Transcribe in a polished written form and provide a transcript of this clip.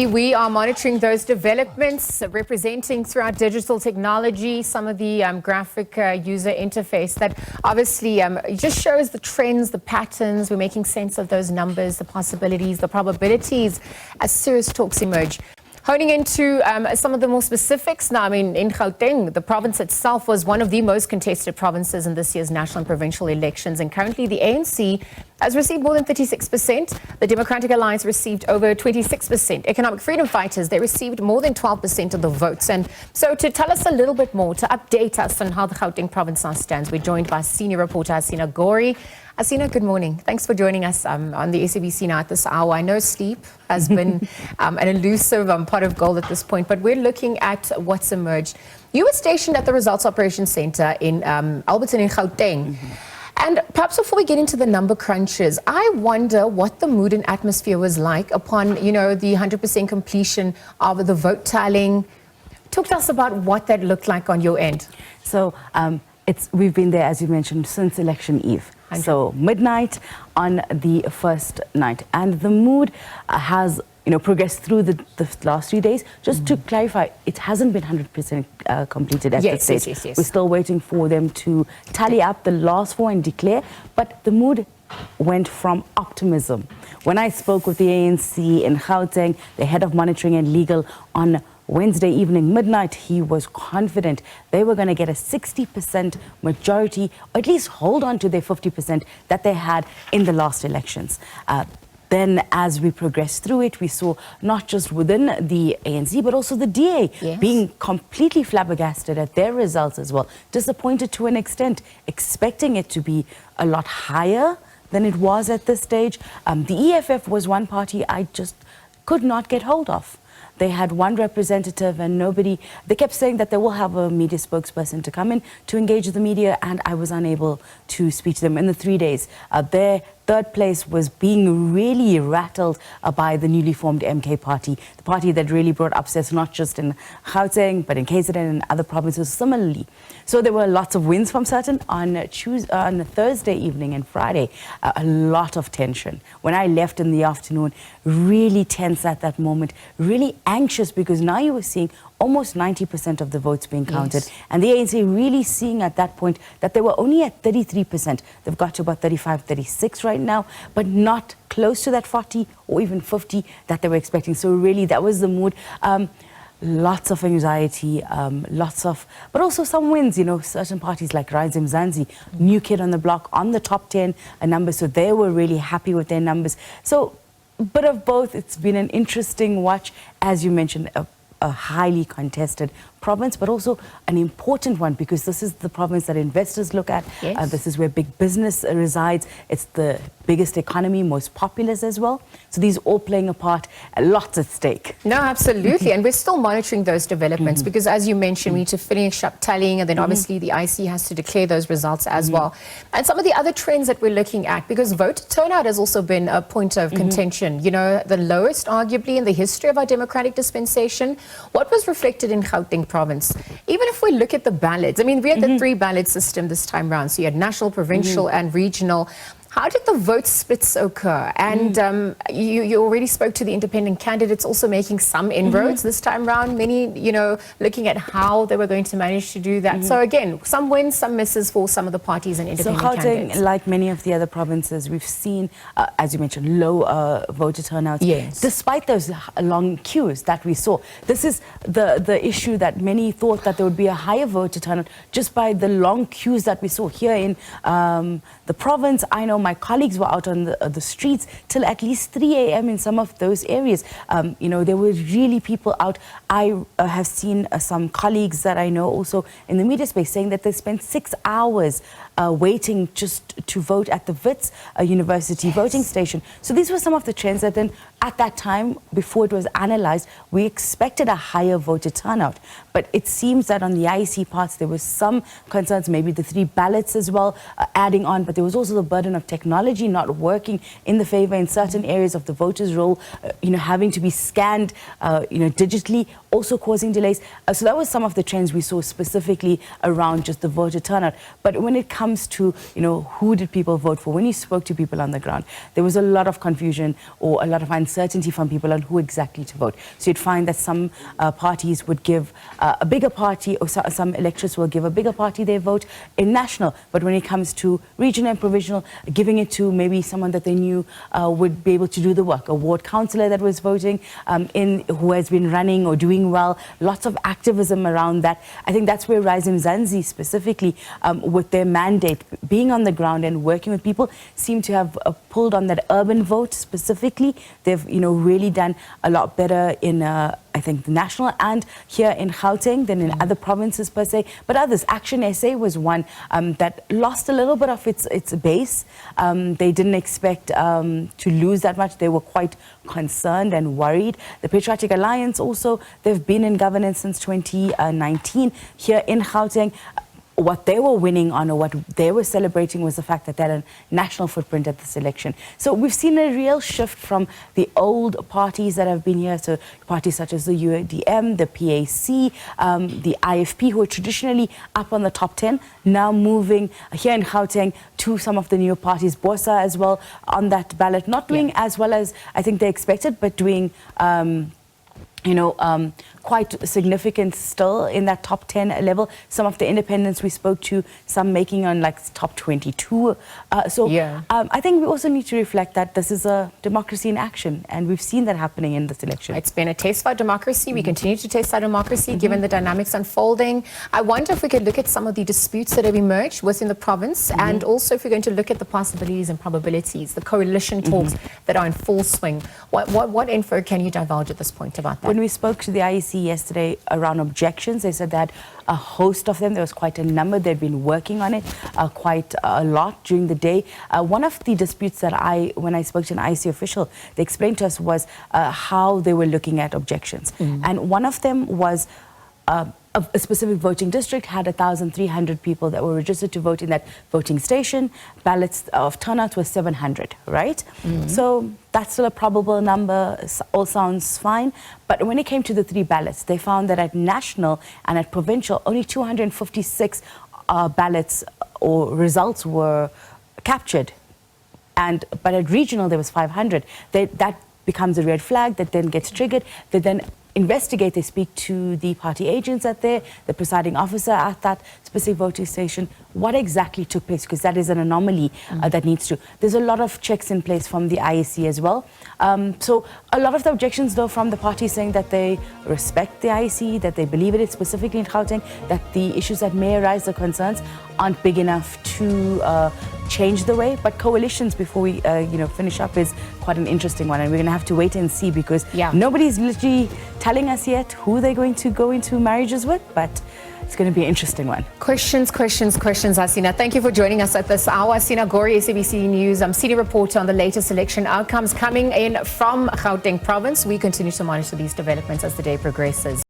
Absolutely. We are monitoring those developments, representing through our digital technology some of the graphic user interface that obviously just shows the trends, the patterns. We're making sense of those numbers, the possibilities, the probabilities as serious talks emerge. Honing into some of the more specifics now, I mean, in Gauteng, the province itself was one of the most contested provinces in this year's national and provincial elections. And currently the ANC has received more than 36%. The Democratic Alliance received over 26%. Economic Freedom Fighters, they received more than 12% of the votes. And so to tell us a little bit more, to update us on how the Gauteng province now stands, we're joined by senior reporter Hasina Gori. Hasina, good morning. Thanks for joining us on the SABC now at this hour. I know sleep has been an elusive pot of gold at this point, but we're looking at what's emerged. You were stationed at the Results Operations Center in Alberton in Gauteng. And perhaps before we get into the number crunches, I wonder what the mood and atmosphere was like upon, the 100% completion of the vote tallying. Talk to us about what that looked like on your end. So we've been there, as you mentioned, since election eve. So midnight on the first night, and the mood has progressed through the last 3 days. Just to clarify, it hasn't been 100% completed at this stage. Yes. We're still waiting for them to tally up the last four and declare, but the mood went from optimism. When I spoke with the ANC in Gauteng, the head of monitoring and legal, on Wednesday evening, midnight, he was confident they were going to get a 60% majority, or at least hold on to their 50% that they had in the last elections. Then as we progressed through it, we saw not just within the ANC, but also the DA being completely flabbergasted at their results as well. Disappointed to an extent, expecting it to be a lot higher than it was at this stage. The EFF was one party I just could not get hold of. They had one representative and nobody. They kept saying that they will have a media spokesperson to come in to engage the media, and I was unable to speak to them in the 3 days. Their third place was being really rattled by the newly formed MK party, the party that really brought upsets not just in Gauteng, but in KZN and other provinces similarly. So there were lots of wins from certain. On Thursday evening and Friday, a lot of tension. When I left in the afternoon, really tense at that moment, really anxious, because now you were seeing almost 90% of the votes being counted. And the ANC really seeing at that point that they were only at 33%. They've got to about 35, 36 right now, but not close to that 40 or even 50 that they were expecting. So really that was the mood. Lots of anxiety, but also some wins, certain parties like Rise Mzansi, new kid on the block, on the top 10 numbers. So they were really happy with their numbers. So a bit of both. It's been an interesting watch, as you mentioned, a highly contested province, but also an important one, because this is the province that investors look at. This is where big business resides. It's the biggest economy, most populous as well. So these all playing a part, lots at stake. No, absolutely. And we're still monitoring those developments because, as you mentioned, we need to finish up tallying, and then obviously the IC has to declare those results as well. And some of the other trends that we're looking at, because voter turnout has also been a point of contention, the lowest arguably in the history of our democratic dispensation. What was reflected in Gauteng province? Even if we look at the ballots, I mean, we had the 3-ballot system this time round. So you had national, provincial and regional. How did the vote splits occur? And you already spoke to the independent candidates also making some inroads this time round, many, looking at how they were going to manage to do that. So again, some wins, some misses for some of the parties and independent candidates. So like many of the other provinces, we've seen, as you mentioned, low voter turnout. Despite those long queues that we saw. This is the issue that many thought that there would be a higher voter turnout just by the long queues that we saw here in the province. I know my colleagues were out on the streets till at least 3 a.m. in some of those areas. There were really people out. I have seen some colleagues that I know also in the media space saying that they spent 6 hours waiting just to vote at the Wits University voting station. So these were some of the trends that then at that time, before it was analyzed, we expected a higher voter turnout. But it seems that on the IEC parts, there was some concerns, maybe the 3 ballots as well, adding on, but there was also the burden of technology not working in the favor in certain areas of the voters' roll, having to be scanned, digitally, also causing delays. So that was some of the trends we saw specifically around just the voter turnout. But when it comes to, who did people vote for, when you spoke to people on the ground, there was a lot of confusion or a lot of uncertainty from people on who exactly to vote. So you'd find that some parties would give a bigger party, or some electorates will give a bigger party their vote in national. But when it comes to regional and provincial, giving it to maybe someone that they knew would be able to do the work, a ward councillor that was voting who has been running or doing well, lots of activism around that. I think that's where Rise Mzansi specifically, with their mandate, being on the ground and working with people, seem to have pulled on that urban vote specifically. They've, really done a lot better in, I think, the national and here in Gauteng than in other provinces per se. But others, Action SA was one that lost a little bit of its base. They didn't expect to lose that much. They were quite concerned and worried. The Patriotic Alliance also, they've been in governance since 2019 here in Gauteng. What they were winning on, or what they were celebrating, was the fact that they had a national footprint at this election. So we've seen a real shift from the old parties that have been here, so parties such as the UDM, the PAC, the IFP, who are traditionally up on the top 10, now moving here in Gauteng to some of the newer parties, Bosa as well, on that ballot, not doing as well as I think they expected, but doing quite significant still in that top 10 level. Some of the independents we spoke to, some making on like top 22. I think we also need to reflect that this is a democracy in action, and we've seen that happening in this election. It's been a test for democracy. We continue to test our democracy given the dynamics unfolding. I wonder if we could look at some of the disputes that have emerged within the province, and also if we're going to look at the possibilities and probabilities, the coalition talks that are in full swing. What info can you divulge at this point about that? When we spoke to the IEC yesterday around objections, they said that a host of them, there was quite a number, they'd been working on it quite a lot during the day. One of the disputes that when I spoke to an IEC official, they explained to us was how they were looking at objections. And one of them was a specific voting district had 1,300 people that were registered to vote in that voting station. Ballots of turnout was 700, right? So that's still a probable number, all sounds fine. But when it came to the 3 ballots, they found that at national and at provincial, only 256 ballots or results were captured. But at regional, there was 500. That becomes a red flag that then gets triggered. They then investigate, they speak to the party agents at there, the presiding officer at that specific voting station, what exactly took place, because that is an anomaly that needs to. There's a lot of checks in place from the IEC as well. So a lot of the objections, though, from the party saying that they respect the IEC, that they believe in it, specifically in Gauteng, that the issues that may arise, the concerns, aren't big enough to change the way. But coalitions, before we finish up, is quite an interesting one, and we're going to have to wait and see, because nobody's literally telling us yet who they're going to go into marriages with, but it's going to be an interesting one. Questions, Hasina. Thank you for joining us at this hour. Hasina Gori, SABC News, senior reporter on the latest election outcomes coming in from Gauteng province. We continue to monitor these developments as the day progresses.